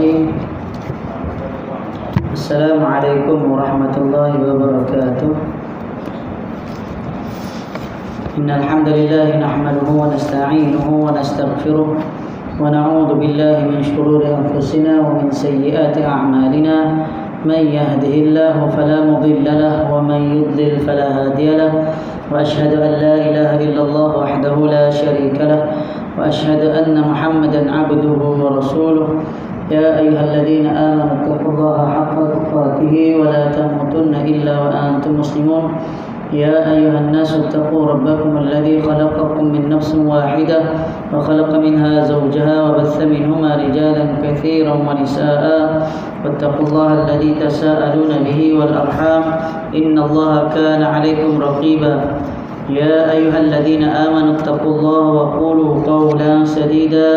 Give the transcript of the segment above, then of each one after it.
الرحيم. السلام عليكم ورحمة الله وبركاته. إن الحمد لله نحمده ونستعينه ونستغفره ونعوذ بالله من شرور أنفسنا ومن سيئات أعمالنا. من يهده الله فلا مضل له ومن يضلل فلا هادي له. وأشهد أن لا إله إلا الله وحده لا شريك له وأشهد أن محمدا عبده ورسوله. يا أيها الذين آمنوا اتقوا الله حق تقاته ولا تموتن إلا وأنتم مسلمون. يا أيها الناس اتقوا ربكم الذي خلقكم من نفس واحدة وخلق منها زوجها وبث منهما رجالا كثيرا ونساء. واتقوا الله الذي تساءلون به والأرحام إن الله كان عليكم رقيبا. يا أيها الذين آمنوا اتقوا الله وقولوا قولا سديدا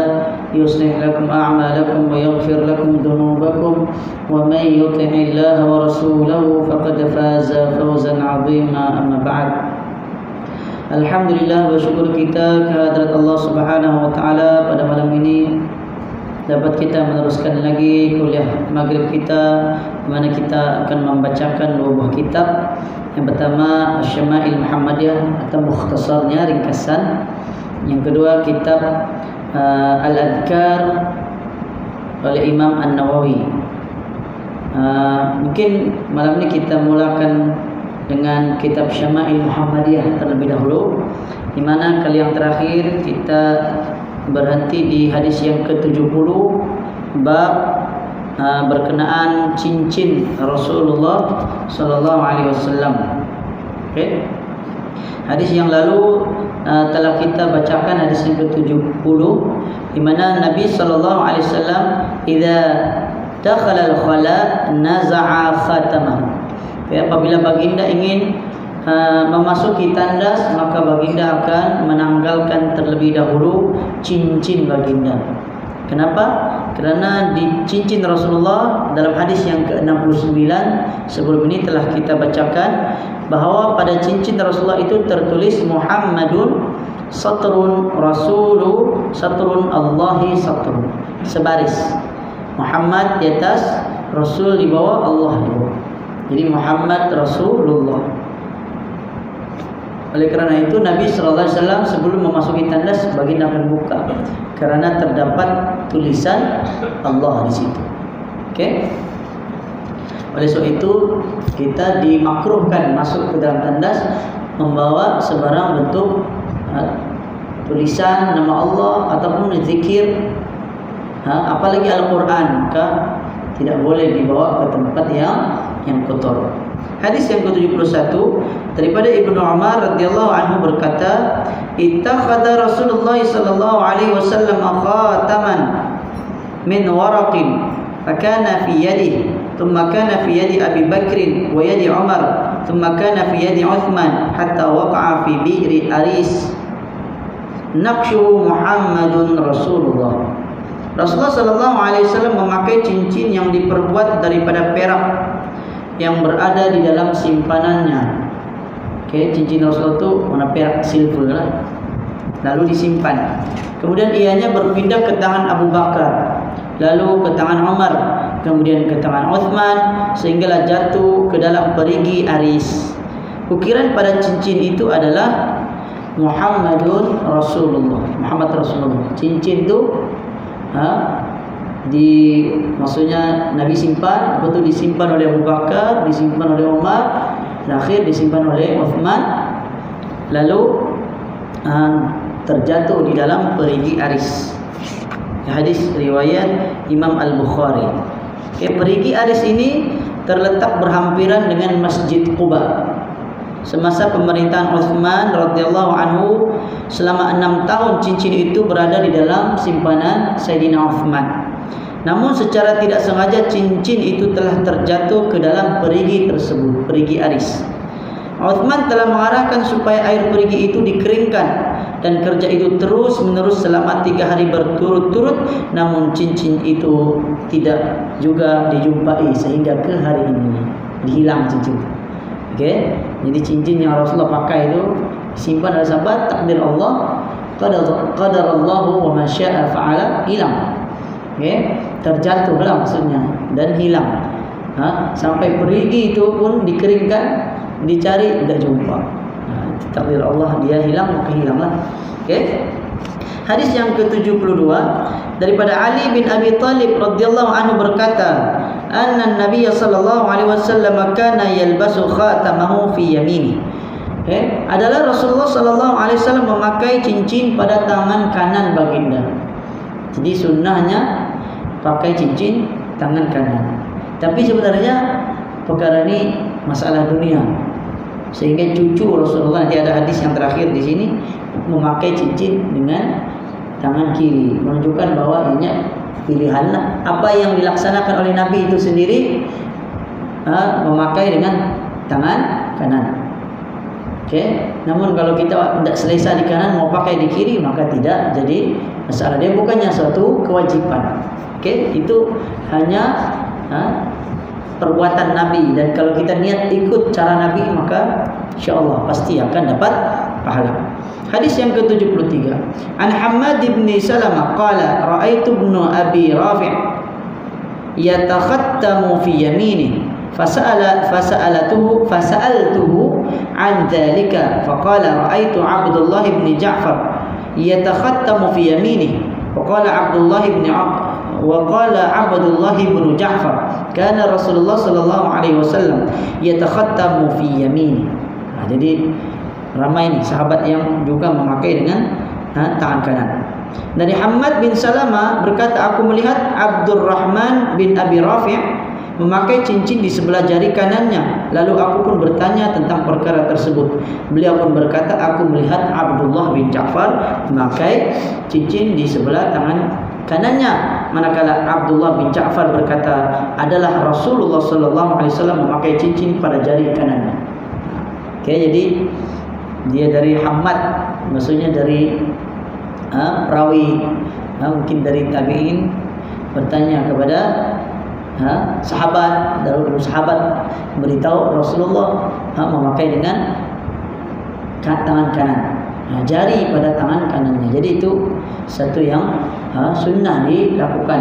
يصلح لكم أعمالكم ويغفر لكم ذنوبكم ومن يطع الله ورسوله فقد فاز فوزا عظيما. أما بعد. Alhamdulillah, bersyukur kita kehadrat Allah Subhanahu wa taala pada malam ini dapat kita meneruskan lagi kuliah maghrib kita, di mana kita akan membacakan dua buah kitab. Yang pertama Asy-Syama'il Muhammadiyah atau mukhtasarnya, ringkasan. Yang kedua kitab Al-Adhkar oleh Imam An-Nawawi. Mungkin malam ini kita mulakan dengan kitab Syama'il Muhammadiyah terlebih dahulu, di mana kali yang terakhir kita berhenti di hadis yang ke-70 bab berkenaan cincin Rasulullah sallallahu alaihi wasallam. Okey. Hadis yang lalu telah kita bacakan hadis yang ke-70, di mana Nabi sallallahu alaihi wasallam idza dakhala al-khala naza'a khatamahu. Apabila baginda ingin memasuki tandas, maka baginda akan menanggalkan terlebih dahulu cincin baginda. Kenapa? Kerana di cincin Rasulullah dalam hadis yang ke-69 sebelum ini telah kita bacakan bahawa pada cincin Rasulullah itu tertulis Muhammadun satrun rasulu satrun Allahi satrun, sebaris. Muhammad di atas, Rasul di bawah, Allah di bawah. Jadi Muhammad Rasulullah. Oleh kerana itu Nabi SAW sebelum memasuki tandas baginda akan buka, kerana terdapat tulisan Allah di situ. Okey. Oleh sebab itu kita dimakruhkan masuk ke dalam tandas membawa sebarang bentuk tulisan nama Allah ataupun zikir, apalagi Al-Quran, maka tidak boleh dibawa ke tempat yang kotor. Hadis yang ke-71 daripada Ibnu Umar radhiyallahu anhu berkata, ittakhadha Rasulullah sallallahu alaihi wasallam khataman min waraqin fakana fi yadihi thumma kana fi yadi Abi Bakr wa yadi Umar thumma kana fi yadi Uthman hatta waqa'a fi bi'ri Aris naqshu Muhammadun Rasulullah. Rasulullah sallallahu alaihi wasallam memakai cincin yang diperbuat daripada perak yang berada di dalam simpanannya. Okey, cincin Rasulullah itu warna perak, silver lah. Lalu disimpan. Kemudian ianya berpindah ke tangan Abu Bakar, lalu ke tangan Umar, kemudian ke tangan Uthman, sehinggalah jatuh ke dalam perigi Aris. Ukiran pada cincin itu adalah Muhammadun Rasulullah, Muhammad Rasulullah. Cincin itu maksudnya Nabi simpan, lepas itu disimpan oleh Abu Bakar, disimpan oleh Umar, terakhir disimpan oleh Uthman, lalu terjatuh di dalam perigi Aris. Hadis riwayat Imam Al-Bukhari. Perigi Aris ini terletak berhampiran dengan Masjid Quba. Semasa pemerintahan Uthman radhiyallahu anhu, selama 6 tahun cincin itu berada di dalam simpanan Sayyidina Uthman. Namun secara tidak sengaja cincin itu telah terjatuh ke dalam perigi tersebut, perigi Aris. Uthman telah mengarahkan supaya air perigi itu dikeringkan, dan kerja itu terus menerus selama 3 hari berturut-turut. Namun cincin itu tidak juga dijumpai sehingga ke hari ini. Dihilang cincin itu. Okey, jadi cincin yang Rasulullah pakai itu simpan oleh sahabat, takdir Allah, qadarallahu wa ma syaa fa'ala, hilang. terjatuhlah maksudnya dan hilang. Sampai perigi itu pun dikeringkan, dicari tidak jumpa. Takdir Allah, dia hilang maka hilanglah. Hadis yang ke-72 daripada Ali bin Abi Thalib radhiyallahu anhu berkata, anna Nabiy sallallahu alaihi wasallam kana yalbasu khatamahu fi yamini. Adalah Rasulullah sallallahu alaihi wasallam memakai cincin pada tangan kanan baginda. Jadi sunnahnya pakai cincin tangan kanan. Tapi sebenarnya perkara ini masalah dunia. Sehingga cucu Rasulullah, nanti ada hadis yang terakhir di sini, memakai cincin dengan tangan kiri, menunjukkan bahwa ini pilihanlah. Apa yang dilaksanakan oleh Nabi itu sendiri memakai dengan tangan kanan. Namun kalau kita tidak selesa di kanan mau pakai di kiri, maka tidak jadi masalah. Dia bukannya suatu kewajiban. Itu hanya perbuatan Nabi, dan kalau kita niat ikut cara Nabi maka insyaallah pasti akan dapat pahala. Hadis yang ke-73. An Hammad bin Salamah qala ra'aitu ibnu Abi Rafi' yatakhattamu fi yaminihi fasa'altuhu an dhalika faqala ra'aitu Abdullah bin Ja'far yatakhattamu fi yaminihi faqala Abdullah bin Ja'far kana Rasulullah sallallahu alaihi wasallam yatakhattamu fi yamini. Jadi ramai ni sahabat yang juga memakai dengan tangan kanan. Dari Hammad bin Salamah berkata, aku melihat Abdurrahman bin Abi Rafi' memakai cincin di sebelah jari kanannya. Lalu aku pun bertanya tentang perkara tersebut. Beliau pun berkata, aku melihat Abdullah bin Ja'far memakai cincin di sebelah tangan kanannya, manakala Abdullah bin Ja'far berkata, adalah Rasulullah sallallahu alaihi wasallam memakai cincin pada jari kanannya. Jadi dia dari Hammad, maksudnya dari perawi, mungkin dari tabi'in, bertanya kepada sahabat, dari sahabat beritahu Rasulullah memakai dengan tangan kanan, jari pada tangan kanannya. Jadi itu satu yang sunnah dilakukan.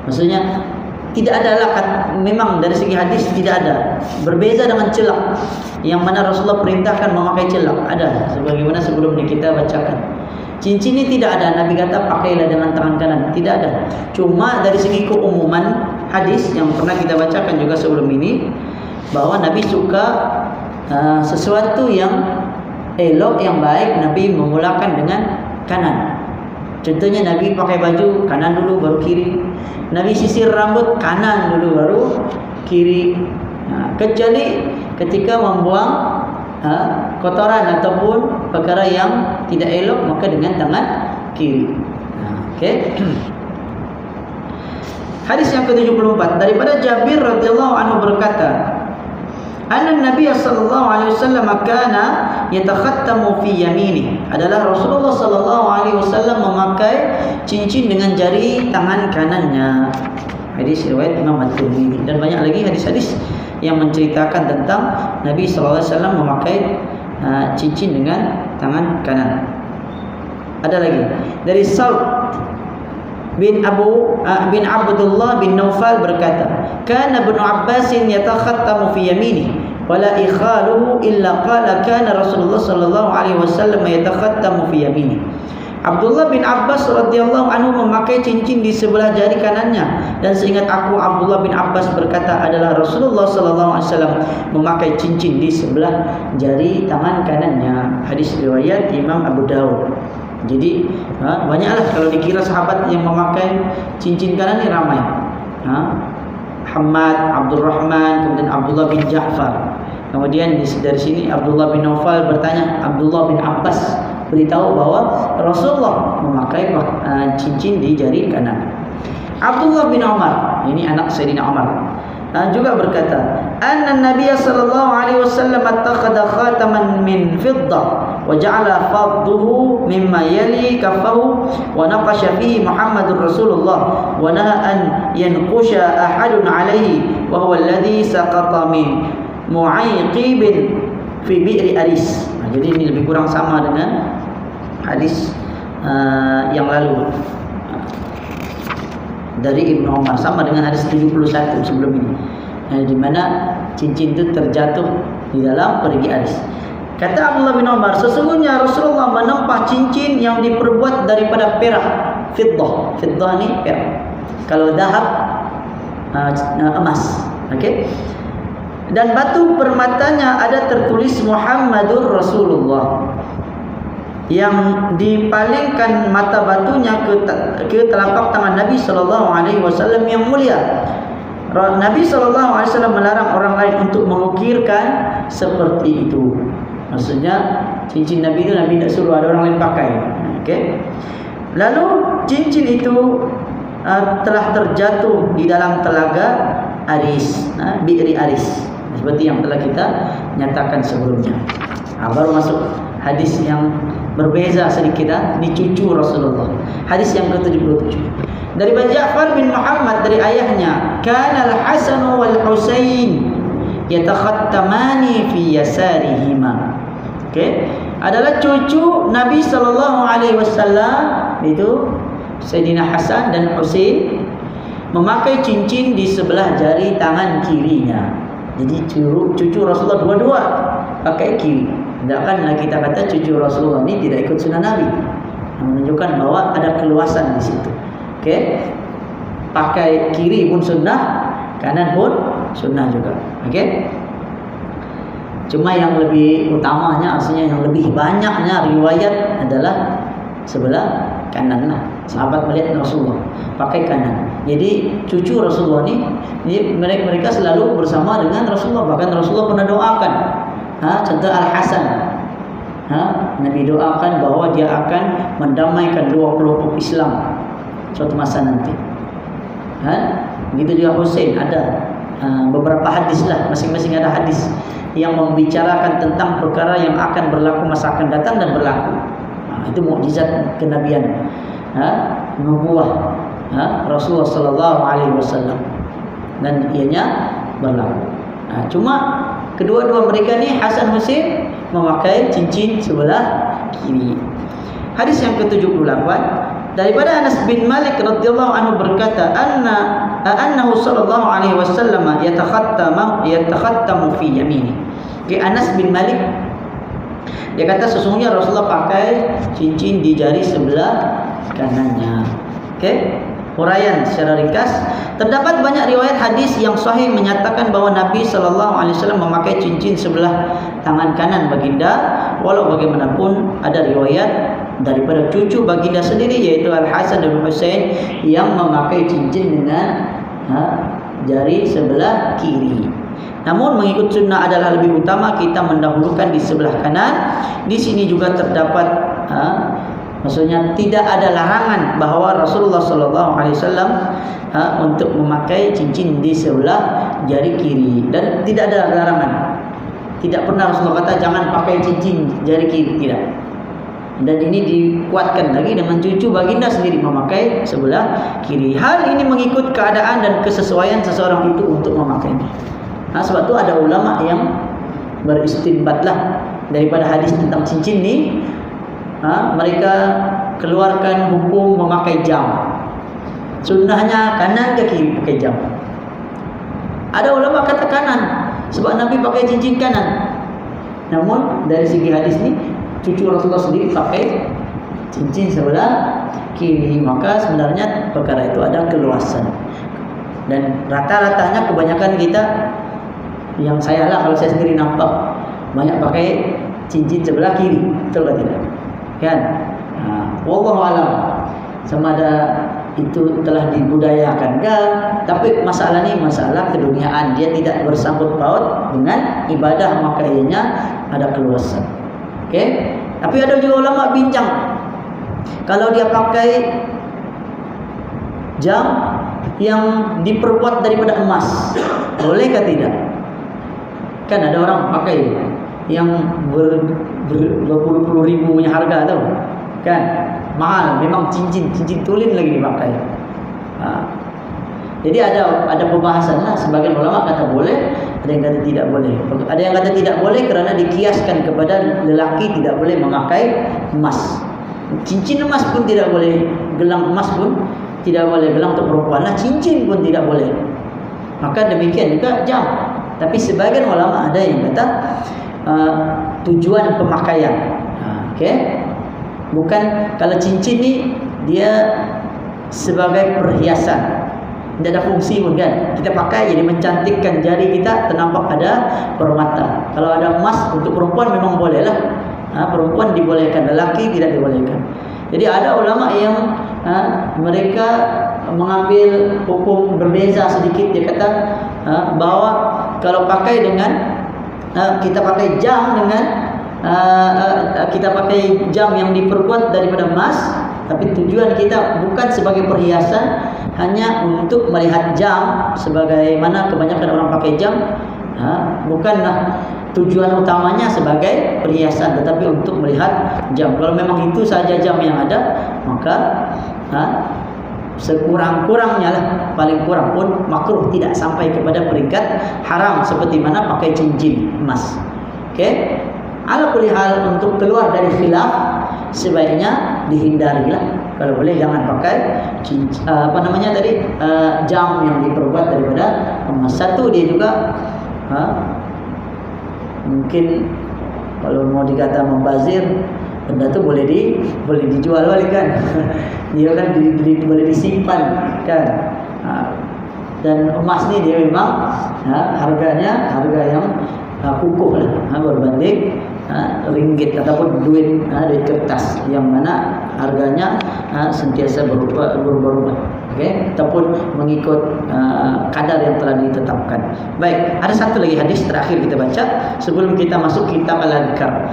Maksudnya tidak ada lakat, memang dari segi hadis tidak ada. Berbeza dengan celak, yang mana Rasulullah perintahkan memakai celak, ada sebagaimana sebelum ini kita bacakan. Cincin ini tidak ada, Nabi kata pakailah dengan tangan kanan, tidak ada. Cuma dari segi keumuman hadis yang pernah kita bacakan juga sebelum ini, bahwa Nabi suka sesuatu yang elok, yang baik, Nabi memulakan dengan kanan. Contohnya Nabi pakai baju kanan dulu baru kiri. Nabi sisir rambut kanan dulu baru kiri. Kecuali ketika membuang kotoran ataupun perkara yang tidak elok, maka dengan tangan kiri. Hadis yang ke-74 daripada Jabir radhiyallahu anhu berkata, anna Nabi sallallahu alaihi wasallam kana yatakhattamu fi yamini. Adalah Rasulullah sallallahu alaihi wasallam memakai cincin dengan jari tangan kanannya. Hadis riwayat Imam At-Tirmidzi, dan banyak lagi hadis-hadis yang menceritakan tentang Nabi sallallahu alaihi wasallam memakai cincin dengan tangan kanan. Ada lagi dari Sa'd bin Abdullah bin Naufal berkata, kana Ibnu Abbas yatakhattamu fi yamini wala ikhaluhu illa qala kana Rasulullah sallallahu alaihi wasallam yatakhattamu fi yamini. Abdullah bin Abbas radhiyallahu anhu memakai cincin di sebelah jari kanannya, dan seingat aku Abdullah bin Abbas berkata, adalah Rasulullah sallallahu alaihi wasallam memakai cincin di sebelah jari tangan kanannya. Hadis riwayat Imam Abu Dawud. Jadi banyaklah kalau dikira sahabat yang memakai cincin kanan ini ramai. Hammad, Abdurrahman, kemudian Abdullah bin Ja'far. Kemudian dari sini Abdullah bin Naufal bertanya, Abdullah bin Abbas beritahu bahwa Rasulullah memakai cincin di jari kanan. Abdullah bin Umar, ini anak Sayyidina Umar, juga berkata, anna Nabiy sallallahu alaihi wasallam attakhadha khataman min fiddah wa ja'ala fadduhu mimma yali kaffahu wa naqasha fihi Muhammadur Rasulullah wa naha an yanqusha ahadun alaihi wa huwa alladhi saqata min mu'ayqibin fi bi'ri aris. Jadi ini lebih kurang sama dengan hadis yang lalu. dari Ibnu Umar, sama dengan hadis 71 sebelum ini, di mana cincin itu terjatuh di dalam perigi aris. Kata Abdullah bin Umar, sesungguhnya Rasulullah menempah cincin yang diperbuat daripada perak, fiddah. Fiddah ni perak. Kalau dahab, emas. Okey. Dan batu permatanya ada tertulis Muhammadur Rasulullah, yang dipalingkan mata batunya ke telapak tangan Nabi SAW yang mulia. Nabi SAW melarang orang lain untuk mengukirkan seperti itu. Maksudnya cincin Nabi itu Nabi tidak suruh ada orang lain pakai. Okey. Lalu cincin itu telah terjatuh di dalam telaga Aris, Bi'ri Aris, seperti yang telah kita nyatakan sebelumnya. Baru masuk hadis yang berbeza sedikit, ini cucu Rasulullah. Hadis yang ke-77 dari Ja'far bin Muhammad dari ayahnya, kana al-Hasan wal Husain yatakhattamani fi yasarihima. Okey, adalah cucu Nabi SAW, itu Sayyidina Hasan dan Husain, memakai cincin di sebelah jari tangan kirinya. Jadi cucu Rasulullah dua-dua pakai kiri. Tidakkanlah kita kata cucu Rasulullah ini tidak ikut sunnah Nabi, menunjukkan bahwa ada keluasan di situ. Okey, pakai kiri pun sunnah, kanan pun sunnah juga. Okey. Cuma yang lebih utamanya, aslinya yang lebih banyaknya riwayat adalah sebelah kanan lah. Sahabat melihat Rasulullah pakai kanan. Jadi cucu Rasulullah ni mereka selalu bersama dengan Rasulullah. Bahkan Rasulullah pernah doakan. Contoh Al-Hasan. Nabi doakan bahwa dia akan mendamaikan dua kelompok Islam suatu masa nanti. Begitu juga Husain, ada beberapa hadis lah, masing-masing ada hadis yang membicarakan tentang perkara yang akan berlaku masa akan datang dan berlaku. Itu mukjizat kenabian, nubuah Rasulullah SAW, dan ianya berlaku. Cuma kedua-dua mereka ni, Hasan Husain, memakai cincin sebelah kiri. Hadis yang ke-78 daripada Anas bin Malik radhiyallahu anhu berkata, annahu sallallahu alaihi wasallam yatakhattamu fi yamini. Anas bin Malik, dia kata sesungguhnya Rasulullah pakai cincin di jari sebelah kanannya. Okey. Huraian secara ringkas, terdapat banyak riwayat hadis yang sahih menyatakan bahawa Nabi SAW memakai cincin sebelah tangan kanan baginda. Walau bagaimanapun ada riwayat daripada cucu baginda sendiri, yaitu Al-Hasan dan Husain, yang memakai cincin dengan jari sebelah kiri. Namun mengikut sunnah adalah lebih utama, kita mendahulukan di sebelah kanan. Di sini juga terdapat maksudnya tidak ada larangan bahawa Rasulullah SAW untuk memakai cincin di sebelah jari kiri, dan tidak ada larangan. Tidak pernah Rasulullah kata jangan pakai cincin jari kiri, tidak. Dan ini dikuatkan lagi dengan cucu baginda sendiri memakai sebelah kiri. Hal ini mengikut keadaan dan kesesuaian seseorang itu untuk memakainya. Sebab itu ada ulama yang beristinbatlah daripada hadis tentang cincin ni. Mereka keluarkan hukum memakai jam. Sunnahnya kanan ke kiri pakai jam. Ada ulama kata kanan sebab Nabi pakai cincin kanan. Namun dari segi hadis ni, cucu Rasulullah sendiri pakai cincin sebelah kiri. Maka sebenarnya perkara itu ada keluasan. Dan rata-ratanya kebanyakan kita, yang saya lah, kalau saya sendiri nampak banyak pakai cincin sebelah kiri. Betul atau tidak? Kan? Wallahu a'lam. Sama ada itu telah dibudayakan kan? Tapi masalah ni masalah keduniaan, dia tidak bersangkut paut dengan ibadah, maka ianya ada keluasan. Okey? Tapi ada juga ulama bincang, kalau dia pakai jam yang diperbuat daripada emas, boleh ke tidak? Kan ada orang pakai yang berpuluh-puluh ribu punya harga tu, kan? Mahal, memang cincin tulin lagi dipakai. Jadi ada pembahasan lah. Sebagian ulama kata boleh, ada yang kata tidak boleh. Ada yang kata tidak boleh kerana dikiaskan kepada lelaki tidak boleh memakai emas. Cincin emas pun tidak boleh, gelang emas pun tidak boleh gelang untuk perempuan. Nah, cincin pun tidak boleh. Maka demikian juga jam. Tapi sebagian ulama ada yang kata tujuan pemakaian. Okey. Bukan kalau cincin ni dia sebagai perhiasan. Tidak ada fungsi pun kan. Kita pakai jadi mencantikkan jari kita, ternampak ada permata. Kalau ada emas untuk perempuan memang boleh lah. Perempuan dibolehkan, lelaki tidak dibolehkan. Jadi ada ulama yang mereka mengambil hukum berbeza sedikit. Dia kata bahawa kalau pakai dengan kita pakai jam dengan kita pakai jam yang diperbuat daripada emas, tapi tujuan kita bukan sebagai perhiasan, hanya untuk melihat jam, sebagaimana kebanyakan orang pakai jam. Bukanlah tujuan utamanya sebagai perhiasan, tetapi untuk melihat jam. Kalau memang itu saja jam yang ada, maka sekurang-kurangnya lah, paling kurang pun makruh, tidak sampai kepada peringkat haram seperti mana pakai cincin emas. Okey. Ala kulli hal, untuk keluar dari khilaf sebaiknya dihindarilah. Kalau boleh jangan pakai jam yang diperbuat daripada emas. Satu, dia juga mungkin kalau mau dikata membazir, benda tu boleh dijual balik kan. Dia kan boleh disimpan kan. Dan emas ni dia memang harganya harga yang kukuh lah, berbanding ringgit ataupun duit kertas yang mana harganya sentiasa berubah-ubah. Okey, ataupun mengikut kadar yang telah ditetapkan. Baik, ada satu lagi hadis terakhir kita baca sebelum kita masuk kitab Al-Adhkar.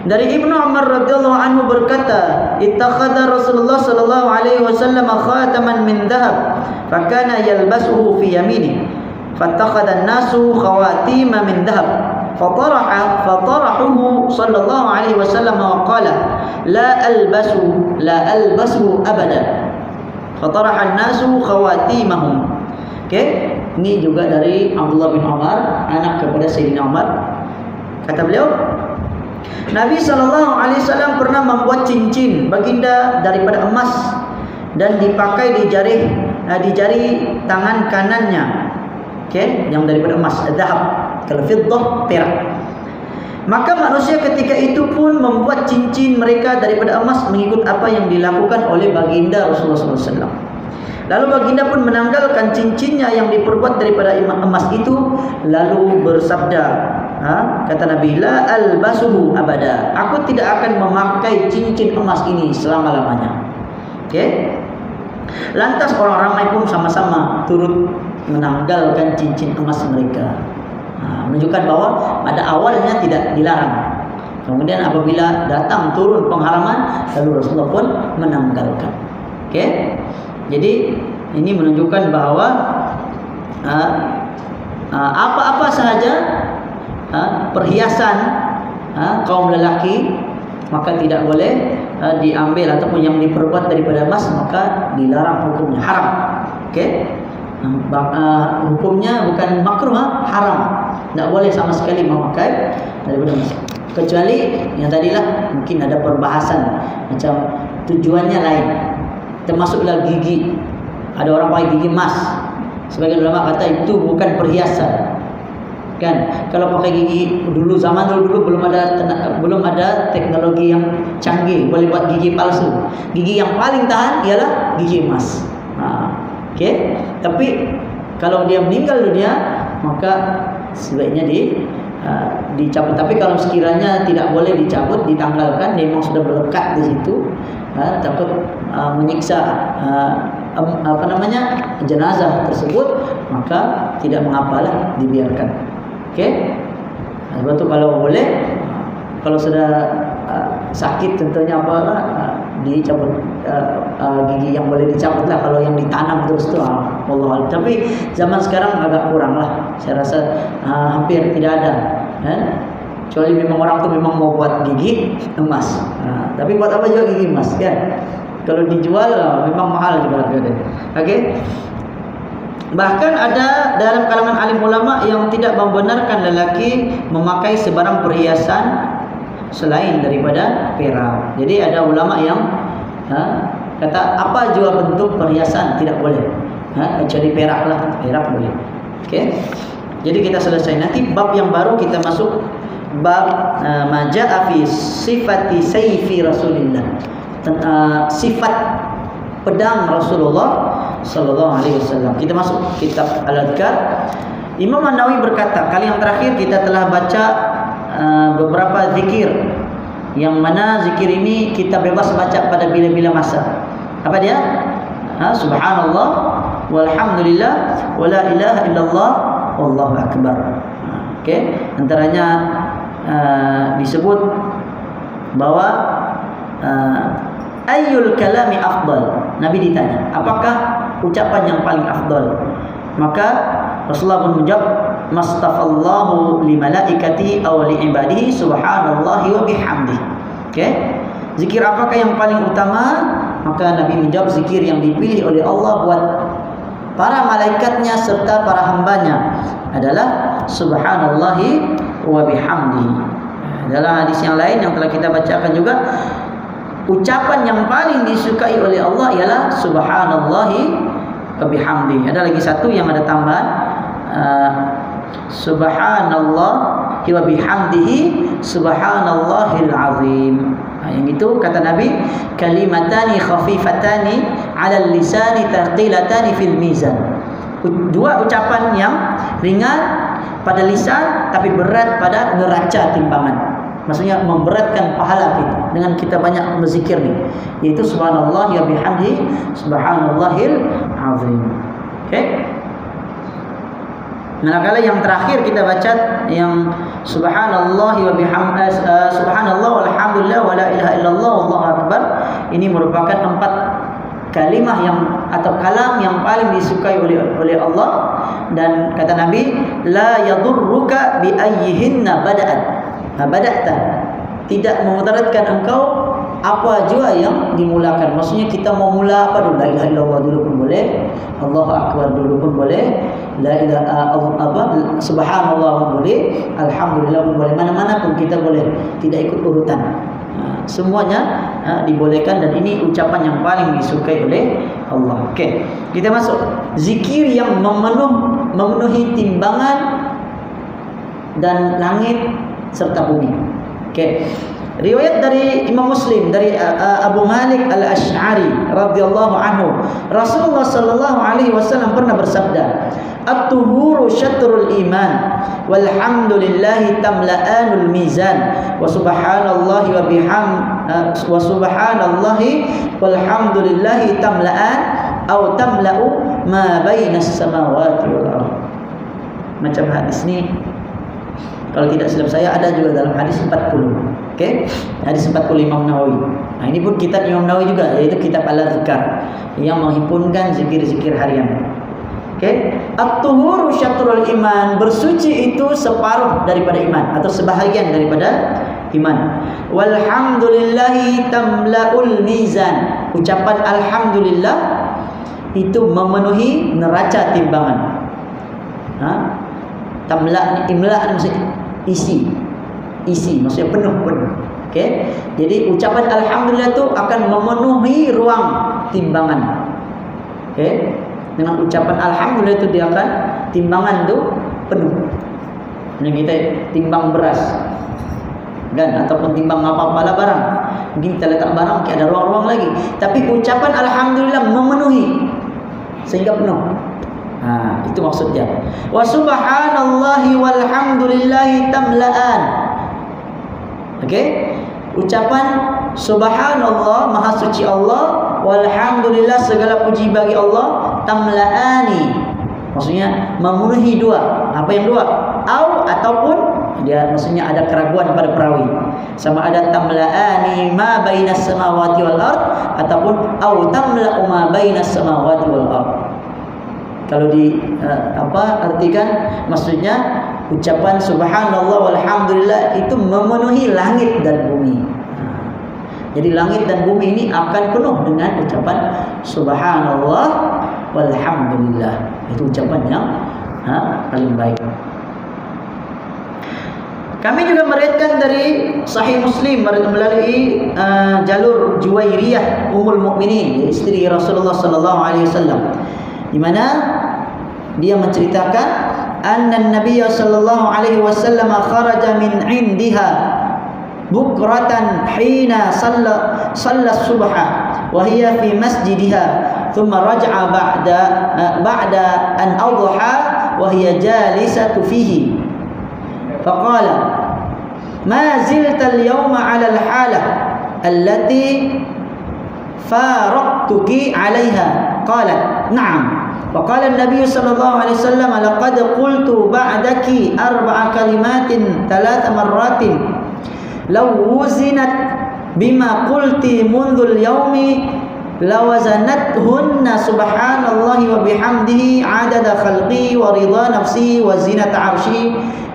Dari Ibnu Umar radhiyallahu anhu berkata, "Ittakhadha Rasulullah sallallahu alaihi wasallam khataman min dhahab, fakana yalbasuhu fi yaminihi, fattakhadha an-nasu khawatima min dhahab, fatarahuhu sallallahu alaihi wasallam wa qala, la albasu abada." Fataraha an-nasu khawatimahum. Okey, ini juga dari Abdullah bin Umar, anak kepada Sayyidina Umar. Kata beliau, Nabi SAW pernah membuat cincin baginda daripada emas dan dipakai di jari tangan kanannya. Okey, yang daripada emas, zahab. Kalau fiddah, perak. Maka manusia ketika itu pun membuat cincin mereka daripada emas mengikut apa yang dilakukan oleh baginda Rasulullah SAW. Lalu baginda pun menanggalkan cincinnya yang diperbuat daripada emas itu, lalu bersabda, kata Nabi, la albasuhu abada, aku tidak akan memakai cincin emas ini selama-lamanya. Okey. Lantas orang ramai pun sama-sama turut menanggalkan cincin emas mereka. Menunjukkan bahawa pada awalnya tidak dilarang. Kemudian apabila datang turun pengharaman, lalu Rasulullah pun menanggalkan. Okey. Jadi ini menunjukkan bahawa apa-apa sahaja perhiasan kaum lelaki maka tidak boleh diambil, ataupun yang diperbuat daripada emas maka dilarang, hukumnya haram. Okey. Hukumnya bukan makruh, haram. Tak boleh sama sekali memakai daripada emas. Kecuali yang tadilah mungkin ada perbahasan macam tujuannya lain. Termasuklah gigi. Ada orang pakai gigi emas. Sebagian ulama kata itu bukan perhiasan. Kan? Kalau pakai gigi dulu, zaman dulu belum ada teknologi yang canggih boleh buat gigi palsu. Gigi yang paling tahan ialah gigi emas. Okey. Tapi kalau dia meninggal dunia maka sebaiknya dicabut. Tapi kalau sekiranya tidak boleh dicabut, ditanggalkan, dia memang sudah melekat di situ, takut menyiksa jenazah tersebut, maka tidak mengapalah, dibiarkan. Okey. Sebab tu kalau boleh, kalau sudah sakit tentunya dicabut gigi yang boleh dicabut lah. Kalau yang ditanam terus tu Allah. Tapi zaman sekarang agak kurang lah. Saya rasa hampir tidak ada. Kecuali memang orang tu memang mau buat gigi emas. Tapi buat apa juga gigi emas kan? Kalau dijual memang mahal juga harganya. Okey. Bahkan ada dalam kalangan alim ulama yang tidak membenarkan lelaki memakai sebarang perhiasan selain daripada perak. Jadi ada ulama yang Kata apa jua bentuk perhiasan tidak boleh. Kecuali perak lah, perak boleh. Okey. Jadi kita selesai. Nanti bab yang baru kita masuk bab maja'a fi sifati sayfi Rasulillah. Sifat pedang Rasulullah sallallahu alaihi wasallam. Kita masuk kitab Al-Adhkar. Imam An-Nawawi berkata, kali yang terakhir kita telah baca beberapa zikir, yang mana zikir ini kita bebas baca pada bila-bila masa. Apa dia? Subhanallah walhamdulillah wala ilaha illallah wallahu akbar. Okey, antaranya disebut bahwa ayyul kalami afdal. Nabi ditanya, apakah ucapan yang paling afdal? Maka Rasulullah pun menjawab, mastafallahu li malaikati aw li ibadihi subhanallahi wa bihamdihi. Okey, zikir apakah yang paling utama? Maka Nabi menjawab, zikir yang dipilih oleh Allah buat para malaikatnya serta para hambanya adalah subhanallahi wa bihamdihi. Dalam hadis yang lain yang telah kita bacakan juga, ucapan yang paling disukai oleh Allah ialah subhanallahi wa bihamdihi. Ada lagi satu yang ada tambahan, subhanallahi wa bihamdihi subhanallahil azim. Yang itu kata Nabi, kalimatani khafifatani 'alal lisani thaqilatani fil mizan. Dua ucapan yang ringan pada lisan tapi berat pada neraca timbangan. Maksudnya memberatkan pahala kita dengan kita banyak berzikir ni, yaitu subhanallah wa bihamdihi subhanallahil azim. Okey. Manakala yang terakhir kita baca yang subhanallah wa bihamdihi subhanallah walhamdulillah wala ilaha illallah wallahu akbar, ini merupakan 4 kalimah yang atau kalam yang paling disukai oleh Allah, dan kata Nabi, la yadurruka bi ayyihinna bada'ta, tidak memudaratkan engkau apa jua yang dimulakan. Maksudnya kita mau mula apa dulu, la ilaha illallah dulu pun boleh, Allahu akbar dulu pun boleh, la ilaha subhanallah pun boleh, alhamdulillah pun boleh, mana-mana pun kita boleh, tidak ikut urutan. Semuanya dibolehkan, dan ini ucapan yang paling disukai oleh Allah. Okey, kita masuk zikir yang memenuhi timbangan dan langit serta bumi. Okey, riwayat dari Imam Muslim dari Abu Malik Al-Asy'ari radhiyallahu anhu, Rasulullah sallallahu alaihi wasallam pernah bersabda, at-tuhuru syatrul iman walhamdulillahi tamla'anul mizan wa subhanallahi wa subhanallahi walhamdulillahi tamla'an atau tamla'u ma bainas samawati wal ardh. Macam hadis ni kalau tidak silap saya ada juga dalam hadis 40. Okey, hadis 40 Imam Nawawi. Nah, ini pun kitab Imam Nawawi juga, yaitu kitab Al-Adhkar yang menghimpunkan zikir-zikir harian. Okey, at-tuhuru syatrul iman, bersuci itu separuh daripada iman atau sebahagian daripada iman. Walhamdulillahi tamla'ul mizan, ucapan alhamdulillah itu memenuhi neraca timbangan. Tamla' imla' maksudnya isi maksudnya penuh. Okey, jadi ucapan alhamdulillah itu akan memenuhi ruang timbangan. Okey, dengan ucapan alhamdulillah itu dia akan timbangan tu penuh. Ini kita timbang beras kan, ataupun timbang apa-apalah barang, mungkin kita letak barang mungkin ada ruang-ruang lagi, tapi ucapan alhamdulillah memenuhi sehingga penuh. Itu maksudnya. Wa subhanallahi walhamdulillahi tamla'an. Okey, ucapan subhanallah maha suci Allah, walhamdulillah segala puji bagi Allah, tamla'ani maksudnya memenuhi dua. Apa yang dua? Ataupun dia maksudnya ada keraguan pada perawi, sama ada tamla'ani ma bainas samawati wal ard ataupun au tamla'u ma bainas samawati wal ard. Kalau artikan maksudnya ucapan subhanallah walhamdulillah itu memenuhi langit dan bumi. Jadi langit dan bumi ini akan penuh dengan ucapan subhanallah walhamdulillah. Itu ucapan yang paling baik. Kami juga meriwayatkan dari Sahih Muslim melalui jalur Juwairiyah Ummul Mukminin, istri Rasulullah sallallahu alaihi wasallam, di mana dia menceritakan anna Nabiy sallallahu alaihi wasallam kharaja min indiha bukratan hina shalla subha wa hiya fi masjidiha thumma raja'a ba'da an adha wa hiya jalisatu fihi faqala ma zilta al-yawma 'ala al-halah allati faraqtuki 'alayha qalat na'am وقال النبي صلى الله عليه وسلم لقد قلت بعدك 4 كلمات 3 مرات لو وزنت بما قلت منذ اليوم لوزنتهن سبحان الله وبحمده عدد خلقه ورضا نفسه وزنة عرشه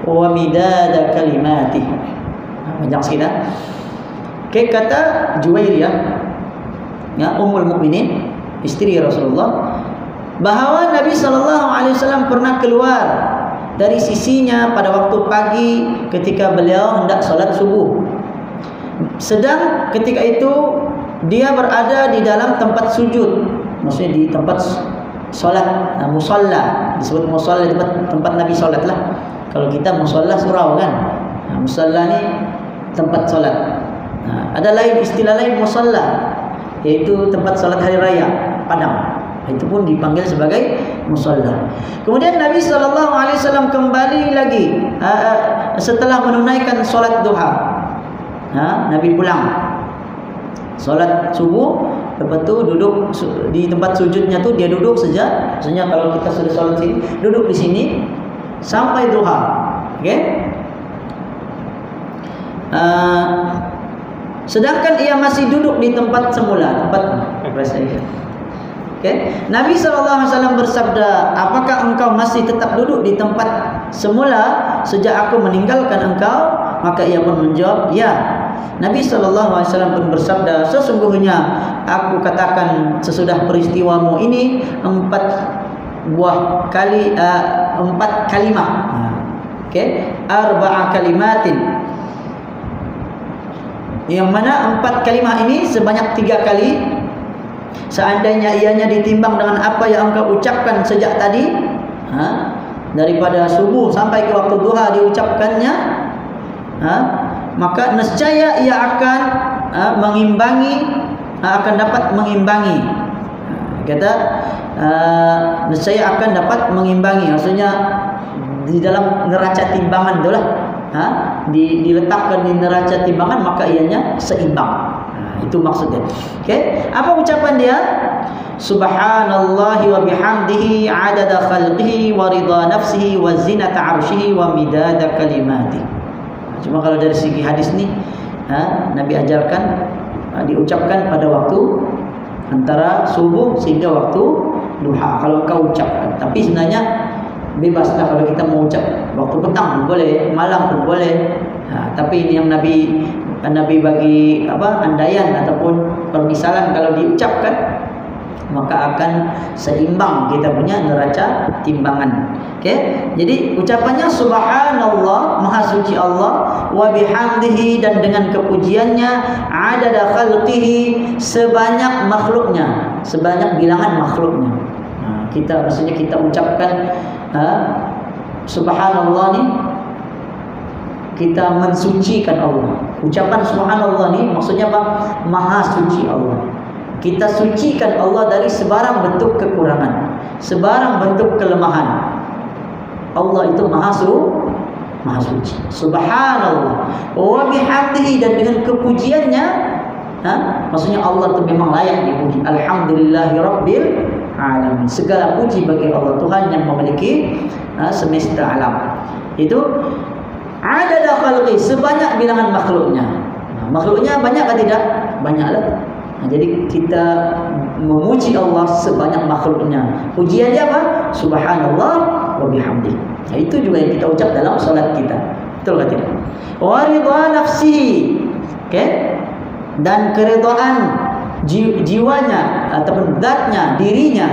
ومداد كلماته. Banyak sekali. Kata Juwairiyah, ya, Ummul Mukminin, istri Rasulullah, bahawa Nabi SAW pernah keluar dari sisinya pada waktu pagi ketika beliau hendak solat subuh. Sedang ketika itu dia berada di dalam tempat sujud, maksudnya di tempat solat, musalla, disebut musalla, tempat Nabi solat lah. Kalau kita musalla surau kan, musalla ni tempat solat. Ada lain istilah lain musalla, yaitu tempat solat hari raya Padang. Itu pun dipanggil sebagai musalla. Kemudian Nabi SAW kembali lagi setelah menunaikan solat duha. Nabi pulang solat subuh, lepas tu duduk di tempat sujudnya tu, dia duduk saja. Maksudnya kalau kita sudah solat sini, duduk di sini sampai duha. Okey. Sedangkan ia masih duduk di tempat semula, tempat biasa. Okay. Nabi SAW bersabda, apakah engkau masih tetap duduk di tempat semula sejak aku meninggalkan engkau? Maka ia pun menjawab, ya. Nabi SAW pun bersabda, sesungguhnya aku katakan sesudah peristiwamu ini 4 kalimat. Okay. 4 kalimatin. Yang mana 4 kalimat ini sebanyak 3 kali. Seandainya ianya ditimbang dengan apa yang engkau ucapkan sejak tadi, daripada subuh sampai ke waktu duha diucapkannya, maka nescaya ia akan mengimbangi, akan dapat mengimbangi. Kata nescaya akan dapat mengimbangi, maksudnya di dalam neraca timbangan itulah, diletakkan di neraca timbangan, maka ianya seimbang. Itu maksudnya. Okey, apa ucapan dia? Subhanallahi wa bihamdihi adada khalqihi wa ridha nafsihi wa zinata arshihi wa midada kalimatihi. Cuma kalau dari segi hadis ni, Nabi ajarkan diucapkan pada waktu antara subuh sehingga waktu duha. Kalau kau ucapkan, tapi sebenarnya bebaslah kalau kita mau ucap waktu petang pun boleh, malam pun boleh. Tapi ini yang Nabi bagi andaian ataupun permisalan, kalau diucapkan maka akan seimbang kita punya neraca timbangan. Okey, jadi ucapannya subhanallah, maha suci Allah, wa bihamdihi, dan dengan kepujiannya, adada khalqihi, sebanyak makhluknya, sebanyak bilangan makhluknya. Kita maksudnya kita ucapkan subhanallah ni, kita mensucikan Allah. Ucapan subhanallah ni maksudnya apa? Maha suci Allah. Kita sucikan Allah dari sebarang bentuk kekurangan, sebarang bentuk kelemahan. Allah itu maha suci. Subhanallah wa bihamdihi, dan dengan kepujiannya, maksudnya Allah itu memang layak dipuji. Alhamdulillahirabbil alamin. Segala puji bagi Allah, Tuhan yang memiliki semesta alam. Itu adada khalqi, sebanyak bilangan makhluknya. Makhluknya banyak atau tidak? Banyaklah. Jadi kita memuji Allah sebanyak makhluknya. Pujian dia apa? Subhanallah wa bihamdi. Itu juga yang kita ucap dalam solat kita. Betul atau tidak? Wa ridha nafsihi. Okey? Dan keridhaan jiwanya ataupun zatnya, dirinya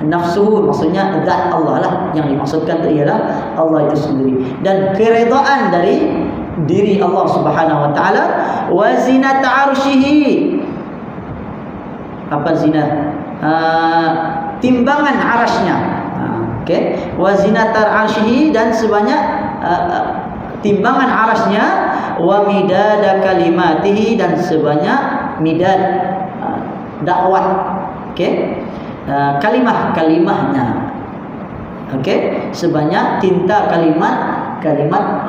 nafsuhu, maksudnya zat Allah lah, yang dimaksudkan itu ialah Allah itu sendiri, dan keredaan dari diri Allah Subhanahu wa taala. Wa zinata arsyihi, apa zinat? Timbangan arasnya. Okey, wa zinata arsyihi, dan sebanyak timbangan arasnya, wa midada kalimatihi, dan sebanyak midad dakwah. Okey, kalimahnya. Okey, sebanyak tinta kalimat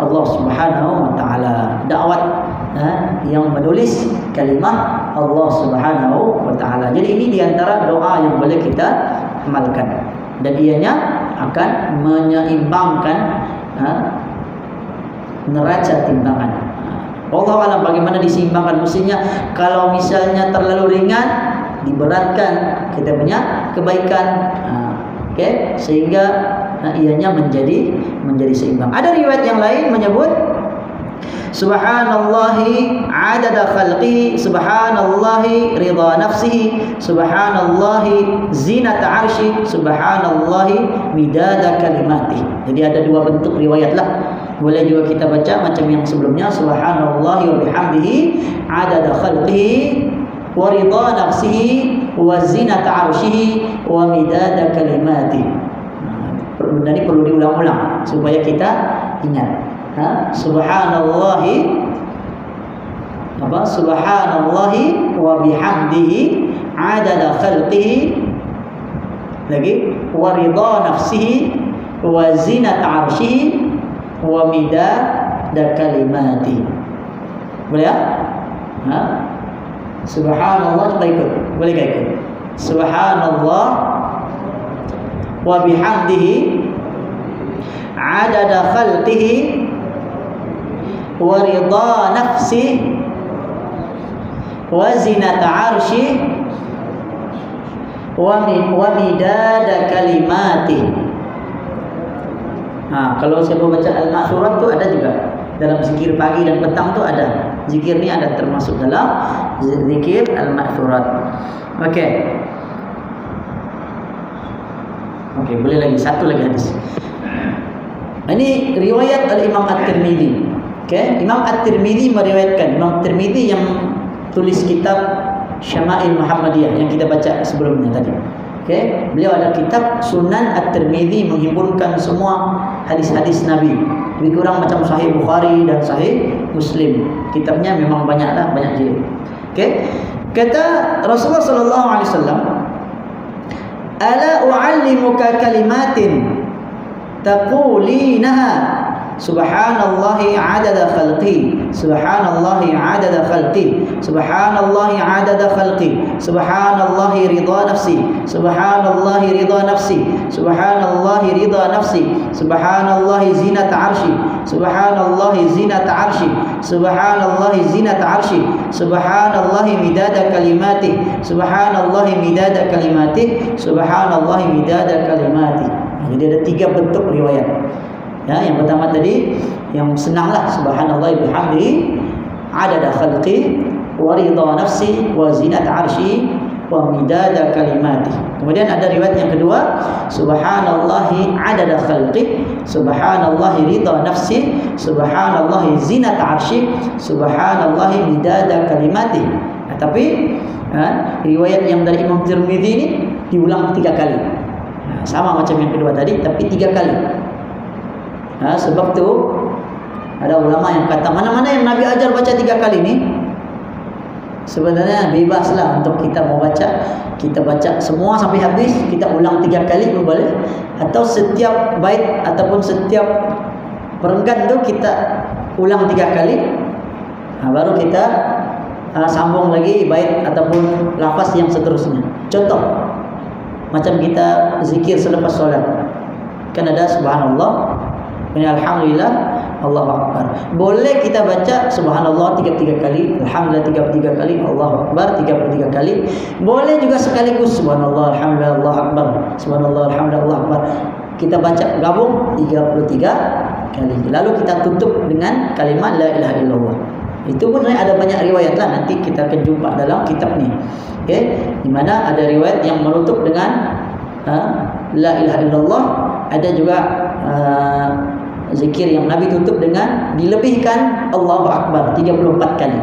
Allah Subhanahu wa taala. Dakwat yang menulis kalimah Allah Subhanahu wa taala. Jadi ini di antara doa yang boleh kita amalkan, dan ianya akan menyeimbangkan neraca timbangan. Wallahu a'lam bagaimana diseimbangkan. Mestinya kalau misalnya terlalu ringan, diberatkan kita punya kebaikan, okey, sehingga ianya menjadi seimbang. Ada riwayat yang lain menyebut subhanallahi adada khalqihi, subhanallahi ridha nafsihi, subhanallahi zinata arsy, subhanallahi midada kalimati. Jadi ada dua bentuk riwayat lah. Boleh juga kita baca macam yang sebelumnya, subhanallahi wa bihamdihi adada khalqihi wa ridha nafsihi wa zinata arsyihi wa midada kalimati. Dan ini perlu diulang-ulang supaya kita ingat. Subhanallahi wa bihamdihi adada khalqihi, lagi wa ridha nafsihi wa zinata arsyihi wa midada kalimati. Boleh ya? Subhanallah, kita ikut. Boleh tak ikut? Subhanallah wa bihamdihi adada khalqihi wa ridha nafsihi wa zinata arsyihi wa midada kalimati. Kalau siapa baca Al-Ma'thurat tu ada juga dalam zikir pagi dan petang tu ada. Zikir ni ada termasuk dalam zikir Al-Ma'thurat. Okey, boleh lagi satu lagi hadis. Ini riwayat Al-Imam At-Tirmidzi. Okey, Imam At-Tirmidzi meriwayatkan. Imam At-Tirmidzi yang tulis kitab Syama'il Muhammadiyah yang kita baca sebelumnya tadi. Okey, beliau ada kitab Sunan At-Tirmidzi, menghimpunkan semua hadis-hadis Nabi. Lebih kurang macam Sahih Bukhari dan Sahih Muslim. Kitabnya memang banyaklah, banyak jilid. Okey, kata Rasulullah sallallahu alaihi wasallam, "Ala u'allimuka kalimatin taqulinaha subhanallahi adada khalqi, subhanallahi adada khalqi, subhanallahi adada khalqi, subhanallahi ridha nafsi, subhanallahi ridha nafsi, subhanallahi ridha nafsi, subhanallahi zinata arsy, subhanallahi zinata arsy, subhanallahi zinata arsy, subhanallahi midada kalimati, subhanallahi midada kalimati, subhanallahi midada kalimati." Jadi ada 3 bentuk riwayat. Ya, yang pertama tadi yang senanglah, subhanallah bihamdihi adada khalqi wa ridha nafsi wa zinata arsy wa midada kalimati. Kemudian ada riwayat yang kedua, subhanallahi adada khalqi, subhanallahi ridha nafsi, subhanallahi zinata arsy, subhanallahi midada kalimati. Tapi riwayat yang dari Imam Tirmidzi ini diulang 3 kali. Sama macam yang kedua tadi, tapi 3 kali. Sebab tu ada ulama yang kata mana-mana yang Nabi ajar baca 3 kali ni, sebenarnya bebaslah untuk kita mau baca. Kita baca semua sampai habis, kita ulang 3 kali pun boleh, atau setiap bait ataupun setiap perenggan tu kita ulang 3 kali, baru kita sambung lagi bait ataupun lafaz yang seterusnya. Contoh, macam kita zikir selepas solat, kan ada subhanallah, alhamdulillah, Allahu Akbar. Boleh kita baca subhanallah 33 kali, alhamdulillah 33 kali, Allahu Akbar 33 kali. Boleh juga sekaligus subhanallah, alhamdulillah, Allahu Akbar, subhanallah, alhamdulillah, Allahu Akbar. Kita baca gabung 33 kali. Lalu kita tutup dengan kalimat la ilaha illallah. Itu pun ada banyak riwayat lah, nanti kita akan jumpa dalam kitab ni. Okey, di mana ada riwayat yang menutup dengan la ilaha illallah. Ada juga zikir yang Nabi tutup dengan dilebihkan Allahu Akbar 34 kali.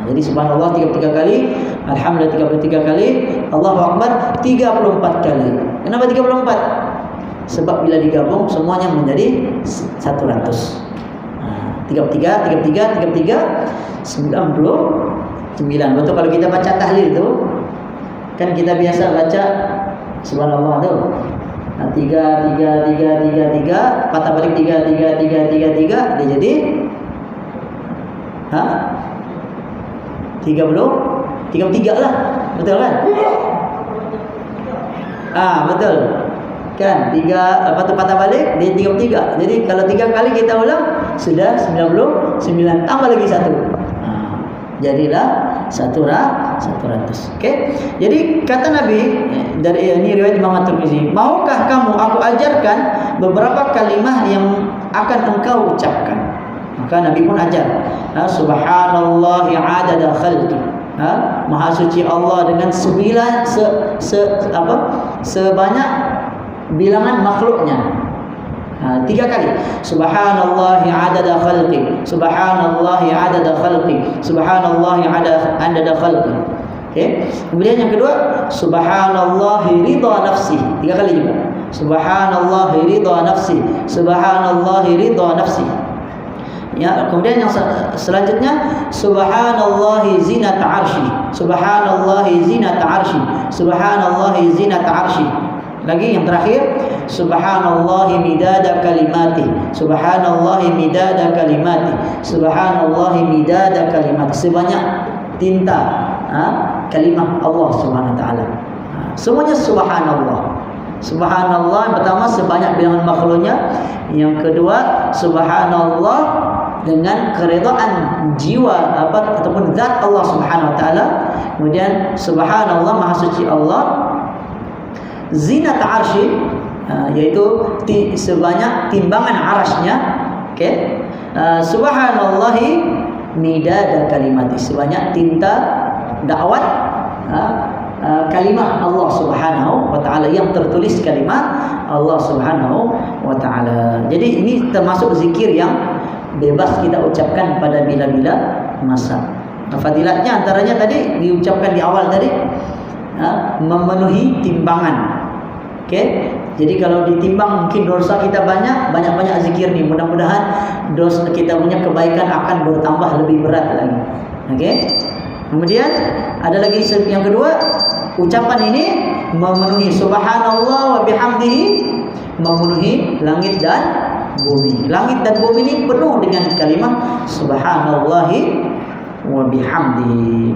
Jadi subhanallah 33 kali, alhamdulillah 33 kali, Allahu Akbar 34 kali. Kenapa 34? Sebab bila digabung semuanya menjadi 100. 33, 99. Betul kalau kita baca tahlil tu, kan kita biasa baca subhanallah tu. 3, patah balik 3, dia jadi 33 lah. Betul kan? Betul. Kan 3 lepas tu patah balik dia 33. Jadi kalau 3 kali kita ulang sudah 99, tambah lagi 1. Jadilah 100. Okey. Jadi kata Nabi dari ini riwayat Imam At-Tirmizi, maukah kamu aku ajarkan beberapa kalimah yang akan engkau ucapkan? Maka Nabi pun ajar. Subhanallahi adada khalqi. Maha suci Allah dengan sebanyak bilangan makhluknya. 3 kali. Subhanallahi adada khalqi. Subhanallahi adada khalqi. Subhanallahi adada khalqi. Okey. Kemudian yang kedua, subhanallahi ridha nafsi. 3 kali juga. Subhanallahi ridha nafsi. Subhanallahi ridha nafsi. Ya, kemudian yang selanjutnya subhanallahi zinata arsy. Subhanallahi zinata arsy. Subhanallahi zinata arsy. Lagi yang terakhir, subhanallahi midada kalimati. Subhanallahi midada kalimati. Subhanallahi midada kalimati. Sebanyak tinta kalimah Allah Subhanahu wa taala. Semuanya subhanallah. Subhanallah yang pertama sebanyak bilangan makhluknya. Yang kedua subhanallah dengan keredaan jiwa ataupun zat Allah Subhanahu wa taala. Kemudian subhanallah maha suci Allah. Zinat arsy yaitu sebanyak timbangan arasnya. Okey. Subhanallahi midada kalimati, sebanyak tinta dakwat kalimah Allah Subhanahu wa taala, yang tertulis kalimah Allah Subhanahu wa taala. Jadi ini termasuk zikir yang bebas kita ucapkan pada bila-bila masa. Fadilatnya antaranya tadi diucapkan di awal tadi, memenuhi timbangan. Okey. Jadi kalau ditimbang mungkin dosa kita banyak zikir ni, mudah-mudahan dosa kita punya kebaikan akan bertambah lebih berat lagi. Okey. Kemudian ada lagi yang kedua, ucapan ini memenuhi subhanallah wa bihamdihi, memenuhi langit dan bumi. Langit dan bumi ini penuh dengan kalimah subhanallahi wa bihamdihi.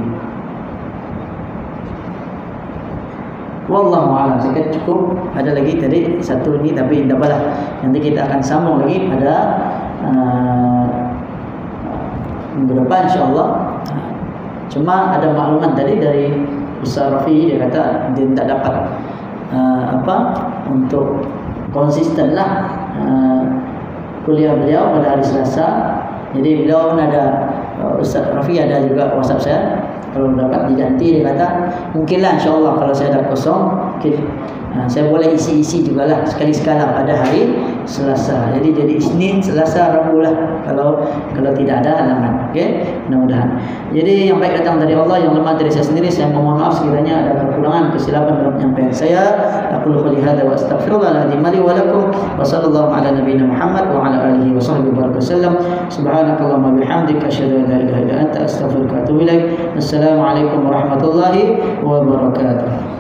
Wallahu a'lam. Saya cukup. Ada lagi tadi satu ni tapi tidak apalah. Nanti kita akan sambung lagi pada minggu depan insya-Allah. Cuma ada maklumat tadi dari Ustaz Rafi, dia kata dia tak dapat untuk konsistenlah kuliah beliau pada hari Selasa. Jadi beliau pun ada, Ustaz Rafi ada juga WhatsApp saya. Kalau dapat diganti, dia kata mungkinlah insya-Allah kalau saya dah kosong, mungkin saya boleh isi jugalah sekali-sekala pada hari Selasa. Jadi Isnin, Selasa, Rabu lah kalau tidak ada halangan. Okey, mudah-mudahan. Jadi yang baik datang dari Allah, yang lemah dari saya sendiri. Saya mohon maaf sekiranya ada kekurangan, kesilapan dalam penyampaian saya. Aqulu qouli hadza wa astaghfirullahaladzim li wa lakum wa sallallahu ala nabiyyina Muhammad wa ala alihi wa sahbihi wa sallam. Subhanakallahumma bihamdika asyhadu an la ilaha illa anta astaghfiruka wa atubu ilaik. Assalamualaikum warahmatullahi wabarakatuh.